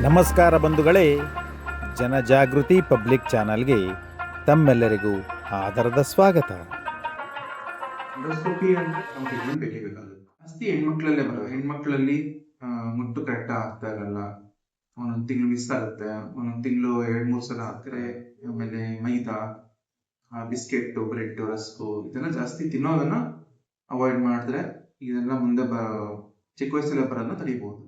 ನಮಸ್ಕಾರ ಬಂಧುಗಳೇ, ಜನಜಾಗೃತಿ ಪಬ್ಲಿಕ್ ಚಾನಲ್ಗೆ ತಮ್ಮೆಲ್ಲರಿಗೂ ಆದರದ ಸ್ವಾಗತ. ಎಂಡೋಸ್ಕೋಪಿ ಅಂದ್ರೆ ನಾವು ಟ್ರೀಟ್ಮೆಂಟ್ ಬೇಕೇ ಬೇಕಾಗುತ್ತೆ. ಜಾಸ್ತಿ ಹೆಣ್ಮಕ್ಳಲ್ಲೇ ಬರೋದು. ಹೆಣ್ಮಕ್ಳಲ್ಲಿ ಮುಟ್ಟು ಕರೆಕ್ಟ್ ಆಗ್ತಾ ಇರಲ್ಲ, ಒಂದೊಂದು ತಿಂಗಳು ಮಿಸ್ ಆಗುತ್ತೆ, ಒಂದೊಂದು ತಿಂಗಳು 2-3 ಸಲ ಆಗ್ತಾರೆ. ಆಮೇಲೆ ಮೈದಾ, ಬಿಸ್ಕೆಟ್, ಬ್ರೆಡ್, ರಸ್ಕು ಇದೆಲ್ಲ ಜಾಸ್ತಿ ತಿನ್ನೋದನ್ನ ಅವಾಯ್ಡ್ ಮಾಡಿದ್ರೆ ಇದೆಲ್ಲ ಮುಂದೆ ಚಿಕ್ಕ ವಯಸ್ಸಲ್ಲೇ ಬರೋದನ್ನ ತಡೀಬಹುದು.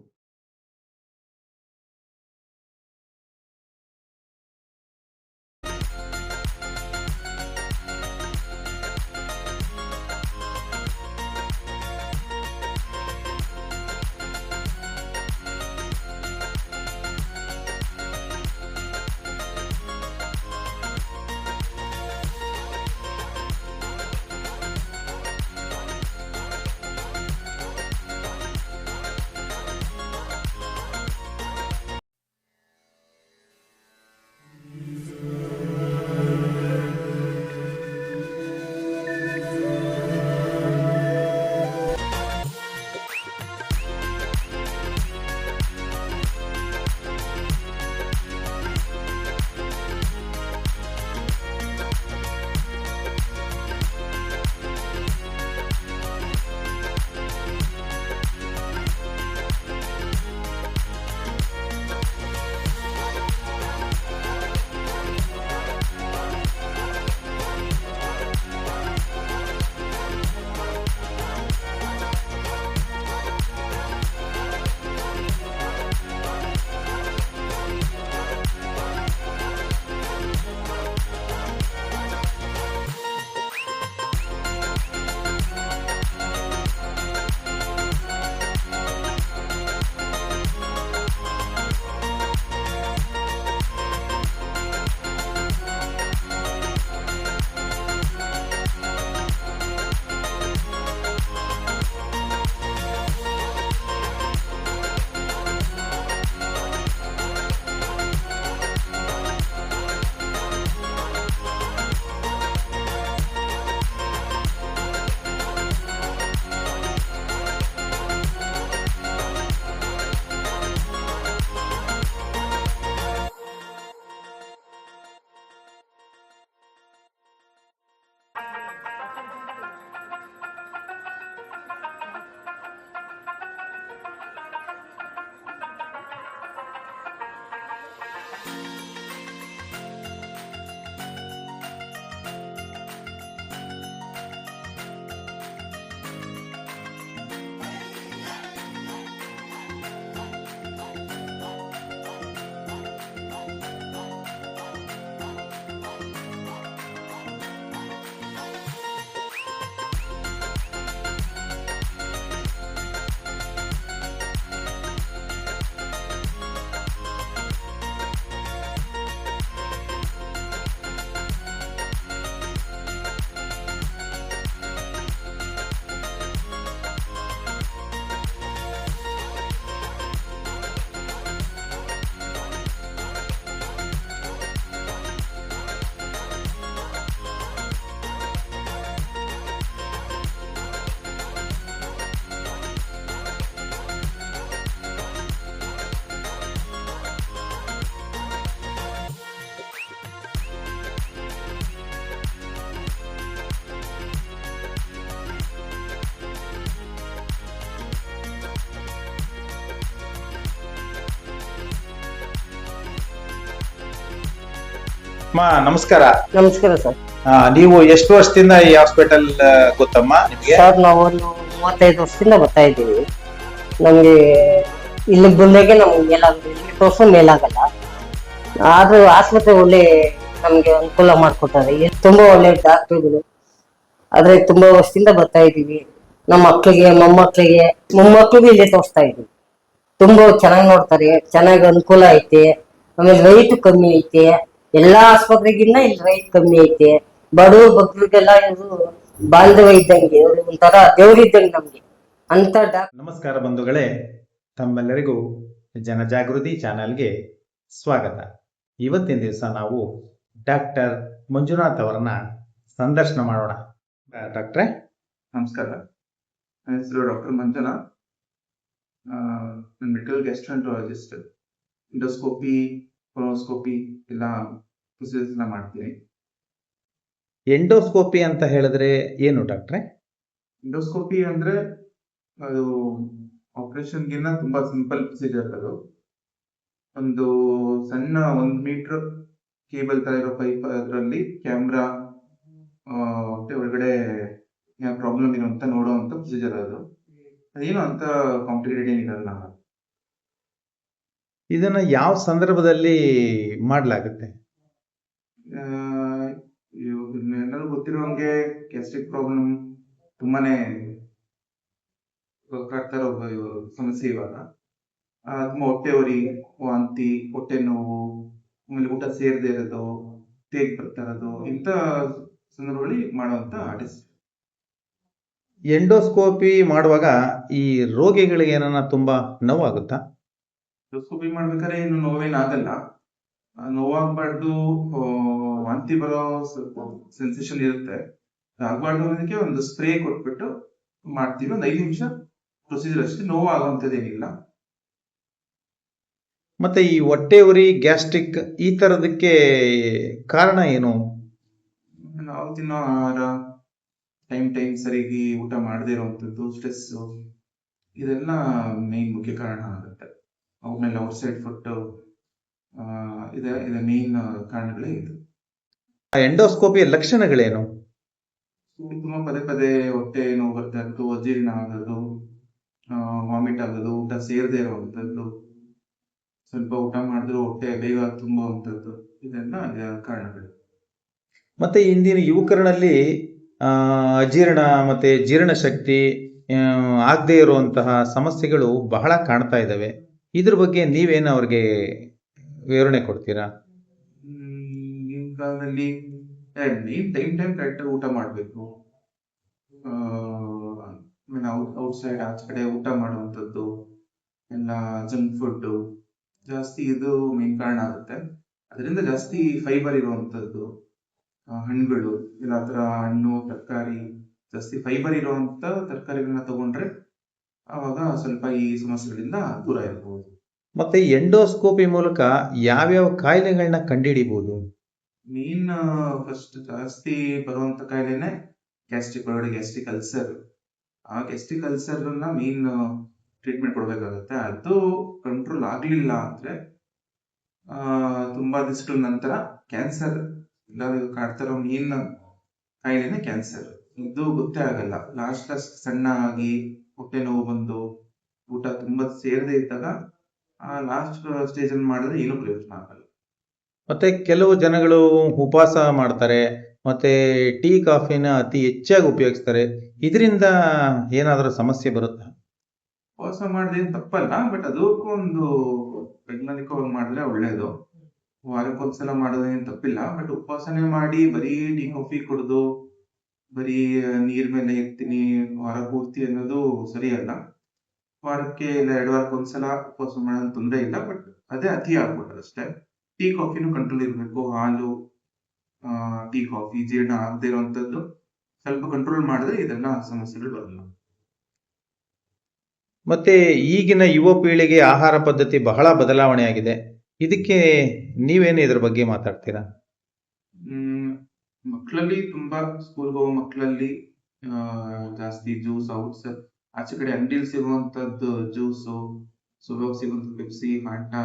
ನಮಸ್ಕಾರ. ನಮಸ್ಕಾರ ಸರ್. ನೀವು ಎಷ್ಟು ವರ್ಷದಿಂದ ಈ ಹಾಸ್ಪಿಟಲ್ ಗೊತ್ತಮ್ಮ ನಿಮಗೆ? ಸರ್ ನಾವು 35 ವರ್ಷದಿಂದ ಬರ್ತಾ ಇದ್ದೀವಿ. ನಮ್ಗೆ ಇಲ್ಲಿ ಬಂದಾಗೆ ನಮ್ಗೆ ಮೇಲಾಗಲ್ಲ, ಇಲ್ಲಿ ತೋರ್ಸೋ ಮೇಲಾಗಲ್ಲ. ಆದ್ರೂ ಆಸ್ಪತ್ರೆ ಒಳ್ಳೆ ನಮ್ಗೆ ಅನುಕೂಲ ಮಾಡ್ಕೊತಾರೆ. ಇಲ್ಲಿ ತುಂಬಾ ಒಳ್ಳೆ ಡಾಕ್ಟರ್ಗಳು. ಆದ್ರೆ ತುಂಬಾ ವರ್ಷದಿಂದ ಬರ್ತಾ ಇದ್ದೀವಿ. ನಮ್ಮ ಮಕ್ಳಿಗೆ, ಮೊಮ್ಮಕ್ಳಿಗೆ ಇಲ್ಲೇ ತೋರಿಸ್ತಾ ಇದ್ದೀವಿ. ತುಂಬಾ ಚೆನ್ನಾಗಿ ನೋಡ್ತಾರೆ, ಚೆನ್ನಾಗಿ ಅನುಕೂಲ ಐತೆ. ಆಮೇಲೆ ರೈಟ್ ಕಮ್ಮಿ ಐತೆ. ಎಲ್ಲಾ ಆಸ್ಪತ್ರೆಗಿನ್ನ ಇಲ್ಲಿ ರೈಟ್ ಕಮ್ಮಿ ಐತೆ. ಬಡವ್ರ ಬಗ್ಗರಿಗೆಲ್ಲ ಇವರು ಬಾಂಧವ ಇದ್ದಂಗೆ, ಒಂಥರ ದೇವ್ರಿದ್ದಂಗೆ ನಮ್ಗೆ ಅಂತ ನಮಸ್ಕಾರ ಬಂಧುಗಳೇ, ತಮ್ಮೆಲ್ಲರಿಗೂ ಜನಜಾಗೃತಿ ಚಾನಲ್ಗೆ ಸ್ವಾಗತ. ಇವತ್ತಿನ ದಿವಸ ನಾವು ಡಾಕ್ಟರ್ ಮಂಜುನಾಥ್ ಅವರನ್ನ ಸಂದರ್ಶನ ಮಾಡೋಣ. ಡಾಕ್ಟ್ರೇ ನಮಸ್ಕಾರ. ನನ್ನ ಹೆಸರು ಡಾಕ್ಟರ್ ಮಂಜುನಾಥ್. ನಾನು ಮೆಡಿಕಲ್ ಗ್ಯಾಸ್ಟ್ರೆಂಟರಾಲಜಿಸ್ಟ್. ಎಂಡೋಸ್ಕೋಪಿ, ಕೊಲೋಸ್ಕೋಪಿ ಎಲ್ಲ ಪ್ರೊಸೀಜರ್ಸ್ ಎಲ್ಲ ಮಾಡ್ತೀನಿ. ಎಂಡೋಸ್ಕೋಪಿ ಅಂತ ಹೇಳಿದ್ರೆ ಏನು ಡಾಕ್ಟ್ರೆ? ಎಂಡೋಸ್ಕೋಪಿ ಅಂದ್ರೆ ಅದು ಆಪರೇಷನ್ಗಿನ್ನ ತುಂಬಾ ಸಿಂಪಲ್ ಪ್ರೊಸೀಜರ್. ಅದು ಒಂದು ಸಣ್ಣ 1 ಮೀಟರ್ ಕೇಬಲ್ ತರ ಇರೋ ಪೈಪ್, ಅದರಲ್ಲಿ ಕ್ಯಾಮ್ರಾ ಹೊಟ್ಟೆ ಒಳಗಡೆ ಪ್ರಾಬ್ಲಮ್ ಏನೋ ಅಂತ ನೋಡುವಂತ ಪ್ರೊಸೀಜರ್. ಅದೇನು ಅಂತ ಕಾಂಪ್ಲಿಕೇಟೆಡ್ ಏನಿರಲ್ಲ. ಇದನ್ನ ಯಾವ ಸಂದರ್ಭದಲ್ಲಿ ಮಾಡಲಾಗುತ್ತೆ? ಎಲ್ಲರೂ ಗೊತ್ತಿರೋಂಗೆ ಗ್ಯಾಸ್ಟ್ರಿಕ್ ಪ್ರಾಬ್ಲಮ್ ತುಂಬಾನೇ ಆಗ್ತಾ ಇರೋ ಸಮಸ್ಯೆ ಇವಾಗ. ತುಂಬಾ ಹೊಟ್ಟೆ ಉರಿ, ವಾಂತಿ, ಹೊಟ್ಟೆ ನೋವು, ಆಮೇಲೆ ಊಟ ಸೇರದೆ ಇರೋದು, ತೇಗ್ ಬರ್ತಾ ಇರೋದು, ಇಂಥ ಸಂದರ್ಭಗಳಲ್ಲಿ ಮಾಡುವಂತ ಟೆಸ್ಟ್. ಎಂಡೋಸ್ಕೋಪಿ ಮಾಡುವಾಗ ಈ ರೋಗಿಗಳಿಗೆ ಏನನ್ನ ತುಂಬಾ ನೋವಾಗುತ್ತಾ? ಎಂಡೋಸ್ಕೋಪಿ ಮಾಡ್ಬೇಕಾದ್ರೆ ಏನು ನೋವೇನಾಗಲ್ಲ. ನೋವಾಗಬಾರ್ದು, ವಾಂತಿ ಬರೋ ಸೆನ್ಸೇಷನ್ ಇರುತ್ತೆ. ಆಗ್ಬಾರ್ದು ಅನ್ನೋದಕ್ಕೆ ಒಂದು ಸ್ಪ್ರೇ ಕೊಟ್ಬಿಟ್ಟು ಮಾಡ್ತೀವಿ. ಒಂದು 5 ನಿಮಿಷ ಪ್ರೊಸೀಜರ್ ಅಷ್ಟೇ, ನೋವು ಆಗುವಂಥದ್ದೇನಿಲ್ಲ. ಮತ್ತೆ ಈ ಹೊಟ್ಟೆ ಉರಿ, ಗ್ಯಾಸ್ಟ್ರಿಕ್ ಈ ತರದಕ್ಕೆ ಕಾರಣ ಏನು? ನಾವು ತಿನ್ನೋ ಆಹಾರ, ಟೈಮ್ ಸರಿಗೆ ಊಟ ಮಾಡದೇ ಇರುವಂಥದ್ದು, ಸ್ಟ್ರೆಸ್, ಇದೆಲ್ಲ ಮೇನ್ ಮುಖ್ಯ ಕಾರಣ ಆಗುತ್ತೆ. ಆಮೇಲೆ ಔಟ್ಸೈಡ್ ಫುಡ್, ಇದೆ ಮೇನ್ ಕಾರಣಗಳೇ ಇದು. ಎಂಡೋಸ್ಕೋಪಿಯ ಲಕ್ಷಣಗಳೇನು? ತುಂಬಾ ಪದೇ ಪದೇ ಹೊಟ್ಟೆ ನೋವು ಬರ್ತಾ ಇರೋದು, ಅಜೀರ್ಣ ಆಗೋದು, ವಾಮಿಟ್ ಆಗೋದು, ಊಟ ಸೇರದೇ ಇರುವಂಥದ್ದು, ಸ್ವಲ್ಪ ಊಟ ಮಾಡಿದ್ರು ಹೊಟ್ಟೆ ಬೇಗ ತುಂಬುವಂಥದ್ದು, ಇದೆಲ್ಲ ಕಾರಣಗಳು. ಮತ್ತೆ ಇಂದಿನ ಯುವಕರಲ್ಲಿ ಅಜೀರ್ಣ ಮತ್ತೆ ಜೀರ್ಣಶಕ್ತಿ ಆಗದೆ ಇರುವಂತಹ ಸಮಸ್ಯೆಗಳು ಬಹಳ ಕಾಣ್ತಾ ಇದ್ದಾವೆ. ಇದ್ರ ಬಗ್ಗೆ ನೀವೇನು ಅವ್ರಿಗೆ ವಿವರಣೆ ಕೊಡ್ತೀರಾ? ಈಗಿನ ಕಾಲದಲ್ಲಿ ಟೈಮ್ ಕರೆಕ್ಟಾಗಿ ಊಟ ಮಾಡಬೇಕು. ಔಟ್ಸೈಡ್ ಆಚೆ ಕಡೆ ಊಟ ಮಾಡುವಂಥದ್ದು ಎಲ್ಲ ಜಂಕ್ ಫುಡ್ ಜಾಸ್ತಿ, ಇದು ಮೇನ್ ಕಾರಣ ಆಗುತ್ತೆ. ಅದರಿಂದ ಜಾಸ್ತಿ ಫೈಬರ್ ಇರುವಂಥದ್ದು ಹಣ್ಣುಗಳು, ಇಲ್ಲ ಆ ಥರ ಹಣ್ಣು, ತರಕಾರಿ, ಜಾಸ್ತಿ ಫೈಬರ್ ಇರುವಂಥ ತರಕಾರಿಗಳನ್ನ ತಗೊಂಡ್ರೆ ಆವಾಗ ಸ್ವಲ್ಪ ಈ ಸಮಸ್ಯೆಗಳಿಂದ ದೂರ ಇರಬಹುದು. ಮತ್ತೆ ಎಂಡೋಸ್ಕೋಪಿ ಮೂಲಕ ಯಾವ್ಯಾವ ಕಾಯಿಲೆಗಳನ್ನ ಕಂಡುಹಿಡಿಬಹುದು? ಮೇನ್ ಫಸ್ಟ್ ಜಾಸ್ತಿ ಬರುವಂತ ಕಾಯಿಲೆನೆ ಗ್ಯಾಸ್ಟ್ರಿಕ್, ಒಳಗಡೆ ಗ್ಯಾಸ್ಟ್ರಿಕ್ ಅಲ್ಸರ್. ಆ ಗ್ಯಾಸ್ಟ್ರಿಕ್ ಅಲ್ಸರ್ ಮೇನ್ ಟ್ರೀಟ್ಮೆಂಟ್ ಕೊಡ್ಬೇಕಾಗುತ್ತೆ. ಅದು ಕಂಟ್ರೋಲ್ ಆಗ್ಲಿಲ್ಲ ಅಂದ್ರೆ ತುಂಬಾ ದಿವಸಗಳ ನಂತರ ಕ್ಯಾನ್ಸರ್ ಎಲ್ಲರಿಗೂ ಕಾಡ್ತಿರೋ ಮೇನ್ ಕಾಯಿಲೆನೆ ಕ್ಯಾನ್ಸರ್. ಇದು ಗೊತ್ತೇ ಆಗಲ್ಲ. ಲಾಸ್ಟ್ ಸಣ್ಣ ಆಗಿ ಹೊಟ್ಟೆ ನೋವು ಬಂದು ಊಟ ತುಂಬಾ ಸೇರದೆ ಇದ್ದಾಗ ಆ ಲಾಸ್ಟ್ ಸ್ಟೇಜ್ ಅಲ್ಲಿ ಮಾಡಿದ್ರೆ ಏನು ಪ್ರಯೋಜನ ಆಗಲ್ಲ. ಮತ್ತೆ ಕೆಲವು ಜನಗಳು ಉಪವಾಸ ಮಾಡ್ತಾರೆ, ಮತ್ತೆ ಟೀ ಕಾಫಿನ ಅತಿ ಹೆಚ್ಚಾಗಿ ಉಪಯೋಗಿಸ್ತಾರೆ. ಇದರಿಂದ ಏನಾದರೂ ಸಮಸ್ಯೆ ಬರುತ್ತಾ? ಉಪವಾಸ ಮಾಡಿದ್ರೆ ತಪ್ಪಲ್ಲ, ಬಟ್ ಅದಕ್ಕೂ ಒಂದು ವೈಜ್ಞಾನಿಕವಾಗಿ ಮಾಡಿದ್ರೆ ಒಳ್ಳೇದು. ವಾರಕ್ಕೊಂದ್ಸಲ ಮಾಡೋದೇನು ತಪ್ಪಿಲ್ಲ, ಬಟ್ ಉಪವಾಸನೆ ಮಾಡಿ ಬರೀ ಟೀ ಕಾಫಿ ಕುಡಿದು ಬರೀ ನೀರ್ ಮೇಲೆ ಇರ್ತೀನಿ ವಾರ ಪೂರ್ತಿ ಅನ್ನೋದು ಸರಿಯಲ್ಲ. ವಾರಕ್ಕೆ ಇಲ್ಲ 2 ವಾರಕ್ಕೊಂದ್ಸಲ ಉಪವಾಸ ಮಾಡೋದು ತೊಂದರೆ ಇಲ್ಲ, ಬಟ್ ಅದೇ ಅತಿ ಆಗ್ಬಿಟ್ಟರೆ ಅಷ್ಟೇ. ಟೀ ಕಾಫಿನೂ ಕಂಟ್ರೋಲ್ ಇರಬೇಕು. ಹಾಲು, ಟೀ ಕಾಫಿ ಜೀರ್ಣ ಆಗದೆ ಇರುವಂತದ್ದು ಸ್ವಲ್ಪ ಕಂಟ್ರೋಲ್ ಮಾಡಿದ್ರೆ ಇದೆಲ್ಲ ಸಮಸ್ಯೆಗಳು ಬರಲ್ಲ. ಮತ್ತೆ ಈಗಿನ ಯುವ ಪೀಳಿಗೆ ಆಹಾರ ಪದ್ಧತಿ ಬಹಳ ಬದಲಾವಣೆ ಆಗಿದೆ. ಇದಕ್ಕೆ ನೀವೇನು ಇದ್ರ ಬಗ್ಗೆ ಮಾತಾಡ್ತೀರಾ? ಮಕ್ಕಳಲ್ಲಿ ತುಂಬಾ ಸ್ಕೂಲ್ಗೆ ಹೋಗೋ ಮಕ್ಕಳಲ್ಲಿ ಜಾಸ್ತಿ ಜ್ಯೂಸ್, ಆಚೆ ಕಡೆ ಅಂಗಡಿಯಲ್ಲಿ ಸಿಗುವಂತದ್ದು ಜ್ಯೂಸು, ಸುಲಭ ಸಿಗುವಂತ ಪೆಪ್ಸಿ, ಫ್ಯಾಂಟಾ,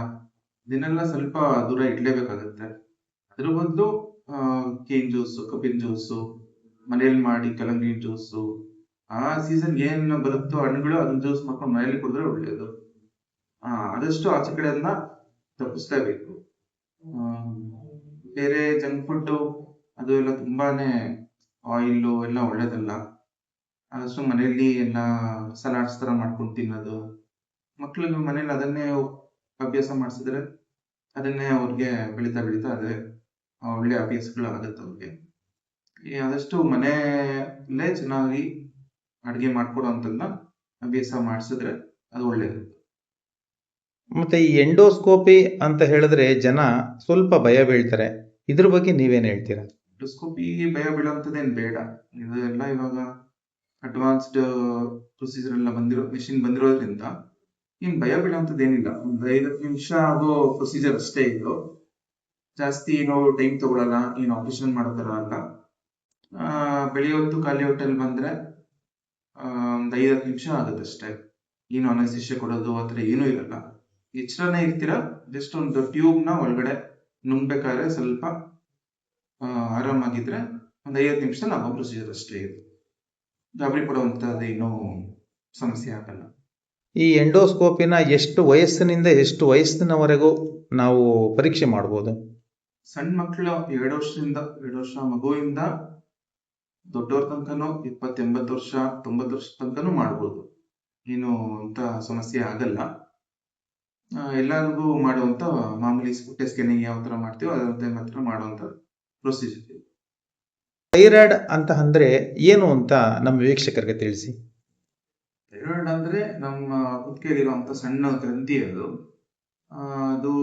ಇದನ್ನೆಲ್ಲ ಸ್ವಲ್ಪ ದೂರ ಇಡ್ಲೇಬೇಕಾಗತ್ತೆ. ಅದ್ರ ಬದಲು ಕೇನ್ ಜ್ಯೂಸು, ಕಬ್ಬಿನ ಜ್ಯೂಸು, ಮನೇಲಿ ಮಾಡಿ ಕಲ್ಲಂಗಡಿ ಜ್ಯೂಸು, ಆ ಸೀಸನ್ ಏನ್ ಬರುತ್ತೋ ಹಣ್ಣುಗಳು ಅದನ್ನ ಜ್ಯೂಸ್ ಮಾಡ್ಕೊಂಡು ಮನೇಲಿ ಕುಡಿದ್ರೆ ಒಳ್ಳೇದು. ಆದಷ್ಟು ಆಚೆ ಕಡೆ ಅದನ್ನ ತಪ್ಪಿಸ್ಲೇಬೇಕು. ಬೇರೆ ಜಂಕ್ ಫುಡ್ ಅದು ಎಲ್ಲ ತುಂಬಾನೇ ಆಯಿಲ್ ಎಲ್ಲ ಒಳ್ಳೇದಲ್ಲ. ಆದಷ್ಟು ಮನೆಯಲ್ಲಿ ಎಲ್ಲ ಸಲಾಡ್ಸ್ ತರ ಮಾಡ್ಕೊಂಡು ತಿನ್ನೋದು, ಮಕ್ಳಿಗೆ ಮನೇಲಿ ಅದನ್ನೇ ಅಭ್ಯಾಸ ಮಾಡಿಸಿದ್ರೆ ಅದನ್ನೇ ಅವ್ರಿಗೆ ಬೆಳೀತಾ ಅದೇ ಒಳ್ಳೆ ಅಭ್ಯಾಸಗಳು ಆಗುತ್ತೆ ಅವ್ರಿಗೆ. ಆದಷ್ಟು ಮನೆಯಲ್ಲೇ ಚೆನ್ನಾಗಿ ಅಡುಗೆ ಮಾಡ್ಕೊಡೋಂಥದ್ದನ್ನ ಅಭ್ಯಾಸ ಮಾಡಿಸಿದ್ರೆ ಅದು ಒಳ್ಳೇದು. ಮತ್ತೆ ಈ ಎಂಡೋಸ್ಕೋಪಿ ಅಂತ ಹೇಳಿದ್ರೆ ಜನ ಸ್ವಲ್ಪ ಭಯ ಬೀಳ್ತಾರೆ. ಇದ್ರ ಬಗ್ಗೆ ನೀವೇನ್ ಹೇಳ್ತೀರಾ? ಎಂಡೋಸ್ಕೋಪಿ ಭಯ ಬೀಳುವಂಥದ್ದೇನು ಬೇಡ. ಇದೆಲ್ಲ ಇವಾಗ ಅಡ್ವಾನ್ಸ್ಡ್ ಪ್ರೊಸೀಜರ್ ಎಲ್ಲ ಮೆಷಿನ್ ಬಂದಿರೋದ್ರಿಂದ ಏನ್ ಭಯ ಬೀಳೋಂಥದ್ದು ಏನಿಲ್ಲ, ಒಂದು 5 ನಿಮಿಷ ಆಗೋ ಪ್ರೊಸೀಜರ್ ಅಷ್ಟೇ ಇದು. ಜಾಸ್ತಿ ಏನೋ ಟೈಮ್ ತಗೊಳಲ್ಲ, ಏನು ಆಪರೇಷನ್ ಮಾಡೋ ಥರ ಅಲ್ಲ. ಬೆಳಿಗ್ಗೆ ಹೊತ್ತು ಖಾಲಿ ಹೊಟ್ಟೆಲ್ ಬಂದ್ರೆ ಒಂದು 5 ನಿಮಿಷ ಆಗುತ್ತಷ್ಟೇ. ಏನು ಅನಸ್ತೇಷಿಯಾ ಕೊಡೋದು ಆ ಥರ ಏನೂ ಇರಲ್ಲ. ಎಚ್ಚರನೇ ಇರ್ತೀರಾ, ಜಸ್ಟ್ ಒಂದು ಟ್ಯೂಬ್ನ ಒಳಗಡೆ ನುಂಗ್ಬೇಕಾದ್ರೆ ಸ್ವಲ್ಪ ಆರಾಮಾಗಿದ್ರೆ ಒಂದು 5 ನಿಮಿಷದಲ್ಲಿ ಆಗೋ ಪ್ರೊಸೀಜರ್ ಅಷ್ಟೇ ಇದು. ಗಾಬರಿ ಪಡುವಂಥದ್ದು ಏನೂ ಸಮಸ್ಯೆ ಆಗಲ್ಲ. ಈ ಎಂಡೋಸ್ಕೋಪಿನ ಎಷ್ಟು ವಯಸ್ಸಿನಿಂದ ಎಷ್ಟು ವಯಸ್ಸಿನವರೆಗೂ ನಾವು ಪರೀಕ್ಷೆ ಮಾಡ್ಬೋದು? ಸಣ್ಣ ಮಕ್ಕಳು 2 ವರ್ಷ ಮಗುವಿಂದ ದೊಡ್ಡವ್ರ ತನಕನೂ 70-80 ವರ್ಷ 90 ವರ್ಷ ತನಕನೂ ಮಾಡ್ಬೋದು. ಏನು ಅಂತ ಸಮಸ್ಯೆ ಆಗಲ್ಲ. ಎಲ್ಲರಿಗೂ ಮಾಡುವಂತ ಮಾಮೂಲಿ ಹೊಟ್ಟೆ ಸ್ಕ್ಯಾನಿಂಗ್ ಯಾವ ತರ ಮಾಡ್ತೀವೋ ಅದಂತೆ ಮಾತ್ರ ಮಾಡುವಂತ ಪ್ರೊಸೀಜರ್. ಥೈರಾಯ್ಡ್ ಅಂತ ಅಂದ್ರೆ ಏನು ಅಂತ ನಮ್ಮ ವೀಕ್ಷಕರಿಗೆ ತಿಳಿಸಿ. ಥೈರಾಯ್ಡ್ ಅಂದ್ರೆ ನಮ್ಮ ಕುತ್ತಿಗೆಯಲ್ಲಿರುವಂತ ಸಣ್ಣ ಗ್ರಂಥಿ ಅದು. ಅದು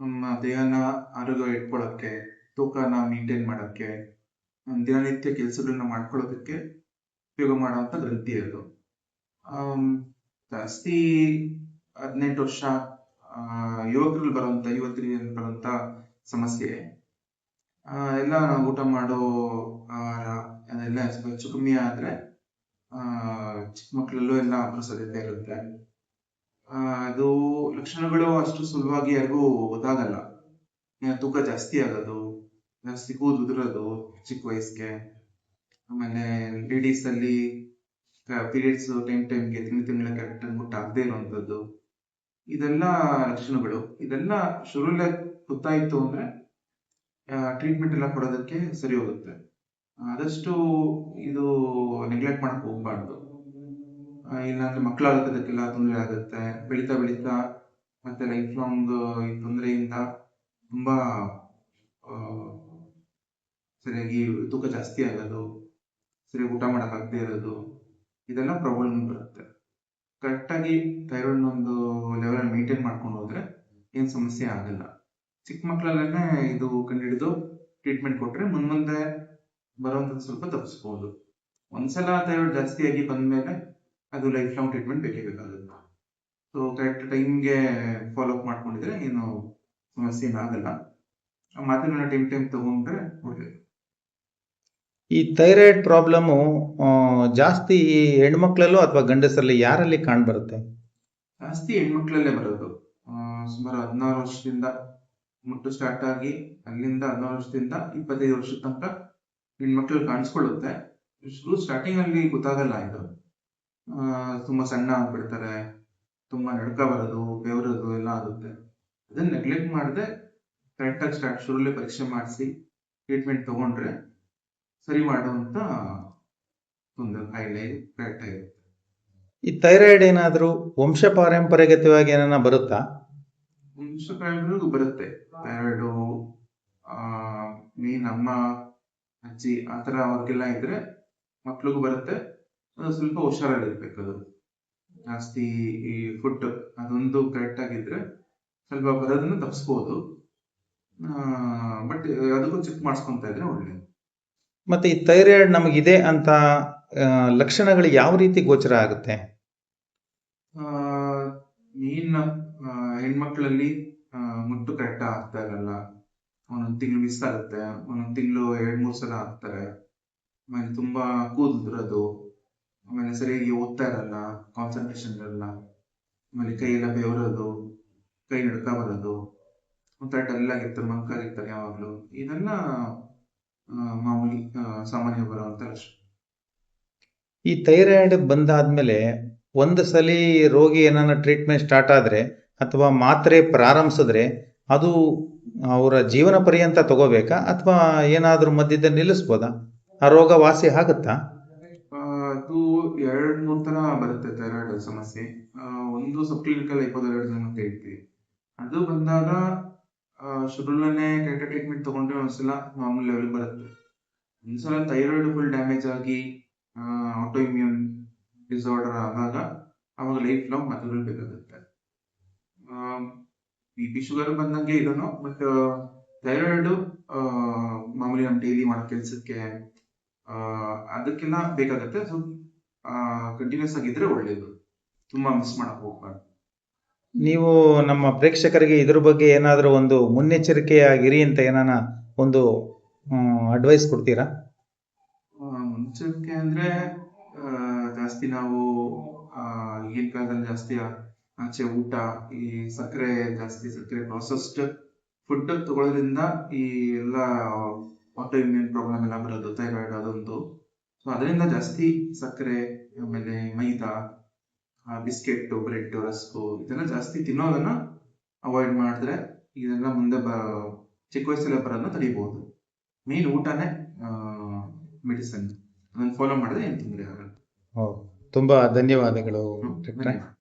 ನಮ್ಮ ದೇಹನ ಆರೋಗ್ಯ ಇಟ್ಕೊಳ್ಳೋಕ್ಕೆ, ತೂಕನ ಮೇಂಟೈನ್ ಮಾಡೋಕ್ಕೆ, ದಿನನಿತ್ಯ ಕೆಲಸಗಳನ್ನ ಮಾಡ್ಕೊಳ್ಳೋದಕ್ಕೆ ಉಪಯೋಗ ಮಾಡುವಂತ ಗ್ರಂಥಿ ಅದು. ಜಾಸ್ತಿ 18 ವರ್ಷ ಯುವಕರಲ್ಲಿ ಬರುವಂತ ಸಮಸ್ಯೆ. ಎಲ್ಲ ಊಟ ಮಾಡೋ ಆಹಾರ ಅದೆಲ್ಲ ಹೆಚ್ಚು ಕಮ್ಮಿ ಆದ್ರೆ ಚಿಕ್ಕ ಮಕ್ಕಳಲ್ಲೂ ಎಲ್ಲ ಸಾಧ್ಯತೆ ಇರುತ್ತೆ. ಅದು ಲಕ್ಷಣಗಳು ಅಷ್ಟು ಸುಲಭವಾಗಿ ಯಾರಿಗೂ ಗೊತ್ತಾಗಲ್ಲ. ತೂಕ ಜಾಸ್ತಿ ಆಗೋದು, ಜಾಸ್ತಿ ಕೂದಲು ಉದುರೋದು ಚಿಕ್ಕ ವಯಸ್ಸಿಗೆ, ಆಮೇಲೆ ಲೇಡೀಸ್ ಅಲ್ಲಿ ಪೀರಿಯಡ್ಸ್ ಟೈಮ್ಗೆ ತಿಂಗಳ ಕರೆಕ್ಟ್ ಮುಟ್ಟ ಆಗದೆ ಇರುವಂತದ್ದು, ಇದೆಲ್ಲ ಲಕ್ಷಣಗಳು. ಇದೆಲ್ಲ ಶುರುವಿನ ಗೊತ್ತಾಯ್ತು ಅಂದ್ರೆ ಟ್ರೀಟ್ಮೆಂಟ್ ಎಲ್ಲ ಕೊಡೋದಕ್ಕೆ ಸರಿ ಹೋಗುತ್ತೆ. ಆದಷ್ಟು ಇದು ನೆಗ್ಲೆಕ್ಟ್ ಮಾಡಕ್ ಹೋಗ್ಬಾರ್ದು. ಇಲ್ಲಾಂದ್ರೆ ಮಕ್ಕಳಾಗೋದಕ್ಕೆಲ್ಲ ತೊಂದರೆ ಆಗುತ್ತೆ. ಬೆಳೀತಾ ಮತ್ತೆ ಲೈಫ್ ಲಾಂಗ್ ಈ ತೊಂದರೆಯಿಂದ ತುಂಬಾ ಸರಿಯಾಗಿ ತೂಕ ಜಾಸ್ತಿ ಆಗೋದು, ಸರಿಯಾಗಿ ಊಟ ಮಾಡಕ್ಕಾಗದೇ ಇರೋದು, ಇದೆಲ್ಲ ಪ್ರಾಬ್ಲಮ್ ಬರುತ್ತೆ. ಕರೆಕ್ಟಾಗಿ ಥೈರಾಯ್ಡ್ ಒಂದು ಲೆವೆಲ್ ಮೇಂಟೈನ್ ಮಾಡ್ಕೊಂಡು ಹೋದ್ರೆ ಏನು ಸಮಸ್ಯೆ ಆಗಲ್ಲ. ಚಿಕ್ಕ ಮಕ್ಕಳಲ್ಲೇ ಇದು ಕಂಡುಹಿಡಿದು ಟ್ರೀಟ್ಮೆಂಟ್ ಕೊಟ್ರೆ ಮುಂದೆ ಬರುವಂಥದ್ದು ಸ್ವಲ್ಪ ತಪ್ಪಿಸ್ಬೋದು. ಒಂದ್ಸಲ ಥೈರಾಯ್ಡ್ ಜಾಸ್ತಿಯಾಗಿ ಬಂದ್ಮೇಲೆ ಅದು ಲೈಫ್ ಲಾಂಗ್ ಟ್ರೀಟ್ಮೆಂಟ್ ಬೇಕೇ ಬೇಕಾಗುತ್ತೆ. ಸೊ ಕರೆಕ್ಟ್ ಟೈಮ್ಗೆ ಫಾಲೋ ಅಪ್ ಮಾಡ್ಕೊಂಡಿದ್ರೆ ಏನು ಸಮಸ್ಯೆ ಏನಾಗಲ್ಲ. ಮಾತ್ರೆಗಳನ್ನ ಟೈಮ್ ತಗೊಂಡ್ರೆ ಒಳ್ಳೇದು. ಈ ಥೈರಾಯ್ಡ್ ಪ್ರಾಬ್ಲಮ್ ಜಾಸ್ತಿ ಹೆಣ್ಮಕ್ಳಲ್ಲೂ ಅಥವಾ ಗಂಡಸರಲ್ಲಿ ಯಾರಲ್ಲಿ ಕಾಣ್ಬರುತ್ತೆ? ಜಾಸ್ತಿ ಹೆಣ್ಮಕ್ಳಲ್ಲೇ ಬರೋದು. ಸುಮಾರು 16 ವರ್ಷದಿಂದ ಮುಟ್ಟು ಸ್ಟಾರ್ಟ್ ಆಗಿ ಅಲ್ಲಿಂದ 16 ವರ್ಷದಿಂದ 25 ವರ್ಷದ ತನಕ ಹೆಣ್ಮಕ್ಳು ಕಾಣಿಸ್ಕೊಳ್ಳುತ್ತೆ. ಸ್ಟಾರ್ಟಿಂಗ್ ಅಲ್ಲಿ ಗೊತ್ತಾಗಲ್ಲ ಇದು. ತುಂಬಾ ಸಣ್ಣ ಆಗ್ಬಿಡ್ತಾರೆ, ತುಂಬಾ ನಡ್ಕ ಬರೋದು, ಬೆವರೋದು ಎಲ್ಲ ಆಗುತ್ತೆ. ಅದನ್ನ ನೆಗ್ಲೆಕ್ಟ್ ಮಾಡದೆ ಕರೆಕ್ಟಾಗಿ ಶುರುಲ್ಲೇ ಪರೀಕ್ಷೆ ಮಾಡಿಸಿ ಟ್ರೀಟ್ಮೆಂಟ್ ತಗೊಂಡ್ರೆ ಸರಿ ಮಾಡುವಂತ ಒಂದು ಕಾಯಿಲೆ ಕರೆಕ್ಟ್ ಆಗಿರುತ್ತೆ. ಈ ಥೈರಾಯ್ಡ್ ಏನಾದರೂ ವಂಶ ಪಾರಂಪರ್ಯಗತವಾಗಿ ಏನಾರ ಬರುತ್ತಾ? ವಂಶ ಪಾರಂಪರ್ಯಕ್ಕೂ ಬರುತ್ತೆ. ಥೈರಾಯ್ಡು ಮೇನ್ ಅಮ್ಮ ಅಜ್ಜಿ ಆ ಥರ ಅವ್ರಿಗೆಲ್ಲ ಇದ್ರೆ ಮಕ್ಳಿಗೂ ಬರುತ್ತೆ. ಅದು ಸ್ವಲ್ಪ ಹುಷಾರಾಗಿರ್ಬೇಕು. ಅದು ಜಾಸ್ತಿ ಈ ಫುಡ್ ಅದೊಂದು ಕರೆಕ್ಟ್ ಆಗಿದ್ರೆ ಸ್ವಲ್ಪ ಬರೋದನ್ನ ತಪ್ಪಿಸ್ಬೋದು. ಬಟ್ ಅದಕ್ಕೂ ಚೆಕ್ ಮಾಡಿಸ್ಕೊಂತ ಇದ್ರೆ ಒಳ್ಳೇದು. ಮತ್ತೆ ಈ ಥೈರಾಯ್ಡ್ ನಮಗಿದೆ ಅಂತ ಲಕ್ಷಣಗಳು ಯಾವ ರೀತಿ ಗೋಚರ ಆಗುತ್ತೆ? ಮೇನ್ ಹೆಣ್ಮಕ್ಳಲ್ಲಿ ಮುಟ್ಟು ಕರೆಕ್ಟ್ ಆಗ್ತಾ ಇರಲ್ಲ, ಒಂದೊಂದು ತಿಂಗಳು ಮಿಸ್ ಆಗುತ್ತೆ, ಒಂದೊಂದು ತಿಂಗಳು 2-3 ಸಲ ಆಗ್ತಾರೆ. ಆಮೇಲೆ ತುಂಬಾ ಕೂದಲಿರೋದು, ಆಮೇಲೆ ಸರಿಯಾಗಿ ಓದ್ತಾ ಇರಲ್ಲ, ಕಾನ್ಸಂಟ್ರೇಷನ್ ಇರಲ್ಲ, ಆಮೇಲೆ ಕೈಯೆಲ್ಲ ಬೆವರೋದು, ಕೈ ನಡ್ಕ ಬರೋದು, ಒಂಥರ ಡಲ್ ಆಗಿರ್ತಾರೆ, ಮಂಕಾಗಿರ್ತಾರೆ ಯಾವಾಗ್ಲೂ. ಇದೆಲ್ಲ ಮಾಮೂಲಿ ಸಾಮಾನ್ಯ ಬರುವಂತ ಲಕ್ಷಣ. ಈ ಥೈರಾಯ್ಡ್ ಬಂದಾದ್ಮೇಲೆ ಒಂದು ಸಲ ರೋಗಿ ಏನಾರ ಟ್ರೀಟ್ಮೆಂಟ್ ಸ್ಟಾರ್ಟ್ ಆದ್ರೆ ಅಥವಾ ಮಾತ್ರೆ ಪ್ರಾರಂಭಿಸಿದ್ರೆ ಅದು ಅವರ ಜೀವನ ಪರ್ಯಂತ ತಗೋಬೇಕಾ ಅಥವಾ ಏನಾದ್ರೂ ಮಧ್ಯದಲ್ಲಿ ನಿಲ್ಲಿಸ್ಬೋದಾ? ಆ ರೋಗ ವಾಸಿ ಆಗುತ್ತಾ? ಅದು 2-3 ತರ ಬರುತ್ತೆ ಥೈರಾಯ್ಡ್ ಸಮಸ್ಯೆ. ಒಂದು ಸಬ್ಕ್ಲಿನಿಕಲ್ ಹೈಪೋಥೈರಾಯ್ಡಿಸಮ್ ಅಂತ ಹೇಳ್ತೀವಿ. ಅದು ಬಂದಾಗ ಶುರುಲನೇ ಕರೆಕ್ಟ್ ಟ್ರೀಟ್ಮೆಂಟ್ ತಗೊಂಡ್ರೆ ಒಂದ್ಸಲ ನಾರ್ಮಲ್ ಲೆವೆಲ್ ಬರುತ್ತೆ. ಒಂದ್ಸಲ ಥೈರಾಯ್ಡ್ ಫುಲ್ ಡ್ಯಾಮೇಜ್ ಆಗಿ ಆಟೋ ಇಮ್ಯೂನ್ ಡಿಸಾರ್ಡರ್ ಆದಾಗ ಅವಾಗ ಲೈಫ್ ಲಾಂಗ್ ಮಾತ್ರೆಗಳು ಬೇಕಾಗುತ್ತೆ. BP ಶುಗರ್ ಬಂದಂಗೆ ಇದನ್ನು, ಬಟ್ ಥೈರಾಯ್ಡ್ ಮಾಮೂಲಿ ನಮ್ಮ ಡೈಲಿ ಮಾಡೋ ಕೆಲಸಕ್ಕೆ ಅದಕ್ಕೆಲ್ಲ ಬೇಕಾಗುತ್ತೆ. ಸೊ ಕಂಟಿನ್ಯೂಸ್ ಆಗಿದ್ರೆ ಒಳ್ಳೇದು. ತುಂಬಾ ಮಿಸ್ ಮಾಡಕ್ ಹೋಗ್ಬಾರ್ದು. ನೀವು ನಮ್ಮ ಪ್ರೇಕ್ಷಕರಿಗೆ ಇದ್ರ ಬಗ್ಗೆ ಏನಾದರೂ ಒಂದು ಮುನ್ನೆಚ್ಚರಿಕೆಯಾಗಿರಿ ಅಂತ ಏನಾನ ಒಂದು ಅಡ್ವೈಸ್ ಕೊಡ್ತೀರಾ? ಮುನ್ನೆಚ್ಚರಿಕೆ ಅಂದ್ರೆ ಜಾಸ್ತಿ ನಾವು ಈಗಿನ ಕಾಲದಲ್ಲಿ ಜಾಸ್ತಿ ಆಚೆ ಊಟ, ಈ ಸಕ್ಕರೆ ಪ್ರಾಸೆಸ್ಡ್ ಫುಡ್ ತಗೊಳ್ಳೋದ್ರಿಂದ ಈ ಎಲ್ಲ ಆಟೋ ಇಮ್ಯೂನ್ ಪ್ರಾಬ್ಲಮ್ ಎಲ್ಲ ಬರೋದು, ಥೈರಾಯ್ಡ್ ಅದೊಂದು. ಸೊ ಅದರಿಂದ ಜಾಸ್ತಿ ಸಕ್ಕರೆ, ಆಮೇಲೆ ಮೈದಾ, ಬಿಸ್ಕೆಟ್, ಬ್ರೆಡ್, ರಸ್ಕು ಇದೆಲ್ಲ ಜಾಸ್ತಿ ತಿನ್ನೋದನ್ನ ಅವಾಯ್ಡ್ ಮಾಡಿದ್ರೆ ಇದೆಲ್ಲ ಮುಂದೆ ಚಿಕ್ಕ ವಯಸ್ಸಲ್ಲೇ ಬರೋದನ್ನ ತಡಿಬಹುದು. ಮೇನ್ ಊಟನೇ ಮೆಡಿಸನ್, ಅದನ್ನು ಫಾಲೋ ಮಾಡಿದ್ರೆ ಏನು ತೊಂದರೆ ಆಗಲ್ಲ. ತುಂಬಾ ಧನ್ಯವಾದಗಳು ಡಾಕ್ಟ್ರೆ. ಧನ್ಯವಾದ.